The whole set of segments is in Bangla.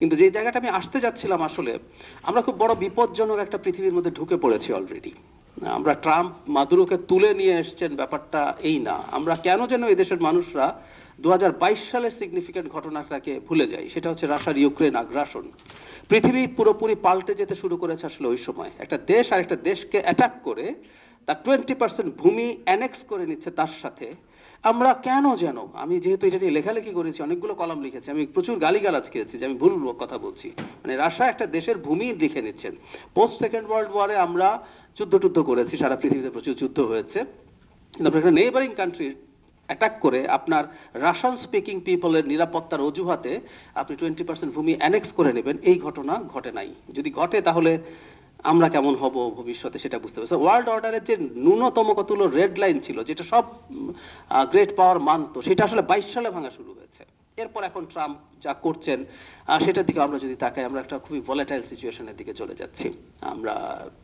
কিন্তু যে জায়গাটা আমি আসতে যাচ্ছিলাম আসলে, আমরা খুব বড় বিপজ্জনক একটা পৃথিবীর মধ্যে ঢুকে পড়েছি অলরেডি। আমরা ট্রাম্প মাদুরোকে তুলে নিয়ে এসছেন ব্যাপারটা এই না। আমরা কেন যেন এই দেশের মানুষরা ২০২২ সালের সিগনিফিক্যান্ট ঘটনাটাকে ভুলে যাই। সেটা হচ্ছে রাশিয়ার ইউক্রেন আগ্রাসন। পৃথিবী পুরোপুরি পাল্টে যেতে শুরু করেছে আসলে ওই সময়। একটা দেশ আর একটা দেশকে অ্যাটাক করে তার 20% ভূমি অ্যানেক্স করে নিচ্ছে তার সাথে। আমরা কেন যেন, আমি যেহেতু এটা নিয়ে লেখালেখি করেছি, অনেকগুলো কলাম লিখেছি, আমি প্রচুর গালিগালাজ খেয়েছি যে আমি ভুল কথা বলছি। মানে রাশিয়া একটা দেশের ভূমি লিখে নিচ্ছেন। পোস্ট সেকেন্ড ওয়ার্ল্ড ওয়ারে আমরা যুদ্ধ করেছি, সারা পৃথিবীতে প্রচুর যুদ্ধ হয়েছে, কিন্তু আপনার একটা নেইবারিং কান্ট্রির অ্যাটাক করে আপনার রাশিয়ান স্পিকিং পিপলের নিরাপত্তার অজুহাতে আপনি 20% ভূমি অ্যানেক্স করে নেবেন, এই ঘটনা ঘটে নাই। যদি ঘটে তাহলে আমরা কেমন হব ভবিষ্যতে সেটা বুঝতে পারছি। ওয়ার্ল্ড অর্ডারের যে ন্যূনতম কতগুলো রেড লাইন ছিল, যেটা সব গ্রেট পাওয়ার মানতো, সেটা আসলে 22 সালে ভাঙা শুরু হয়েছে। এরপর এখন ট্রাম্প যা করছেন সেটার দিকে আমরা যদি তাকাই, আমরা একটা খুবই ভলেটাইল সিচুয়েশনের দিকে চলে যাচ্ছি। আমরা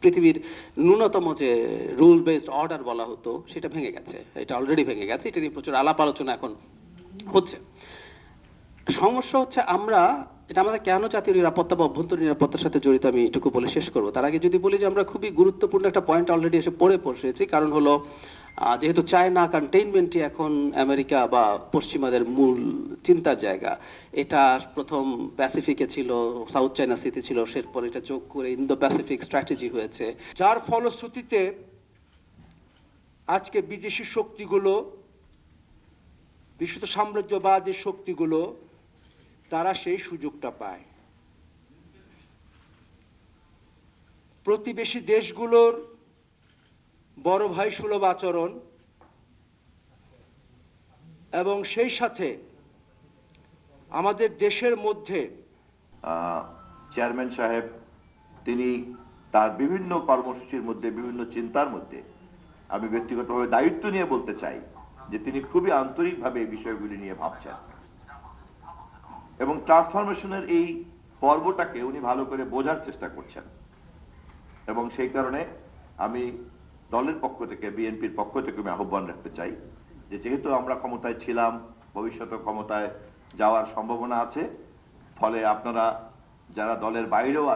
পৃথিবীর ন্যূনতম যে রুল বেসড অর্ডার বলা হতো সেটা ভেঙে গেছে, এটা অলরেডি ভেঙে গেছে। এটা নিয়ে প্রচুর আলাপ আলোচনা এখন হচ্ছে। সমস্যা হচ্ছে আমরা, এটা আমাদের কেন জাতীয় নিরাপত্তা বা অভ্যন্তরীণ নিরাপত্তার সাথে জড়িত আমি এটুকু বলে শেষ করবো। তার আগে যদি বলি যে আমরা খুবই গুরুত্বপূর্ণ একটা পয়েন্ট অলরেডি এসে পড়ে বসেছি। কারণ হলো যেহেতু চায়না কন্টেইনমেন্টই এখন আমেরিকা বা পশ্চিমাদের মূল চিন্তার জায়গা। এটা প্রথম প্যাসিফিকে ছিল, সাউথ চায়না সিতে ছিল, সেরপর এটা যোগ করে ইন্দো প্যাসিফিক স্ট্র্যাটেজি হয়েছে, যার ফলশ্রুতিতে আজকে বিদেশি শক্তিগুলো, বিশ্ব সাম্রাজ্যবাদী শক্তিগুলো, তারা সেই সুযোগটা পায়। প্রতিবেশী দেশগুলোর বড় ভাই সুলভ আচরণ এবং সেই সাথে আমাদের দেশের মধ্যে চেয়ারম্যান সাহেব তিনি তার বিভিন্ন কর্মসূচির মধ্যে, বিভিন্ন চিন্তার মধ্যে আমি ব্যক্তিগতভাবে দায়িত্ব নিয়ে বলতে চাই যে তিনি খুবই আন্তরিকভাবে এই বিষয়গুলি নিয়ে ভাবছেন এবং ট্রান্সফরমেশনের এই পর্বটাকে উনি ভালো করে বোঝার চেষ্টা করছেন। এবং সেই কারণে আমি দলের পক্ষ থেকে, বিএনপির পক্ষ থেকে আমি আহ্বান রাখতে চাই যে যেহেতু আমরা ক্ষমতায় ছিলাম, ভবিষ্যতে ক্ষমতায় যাওয়ার সম্ভাবনা আছে, ফলে আপনারা যারা দলের বাইরেও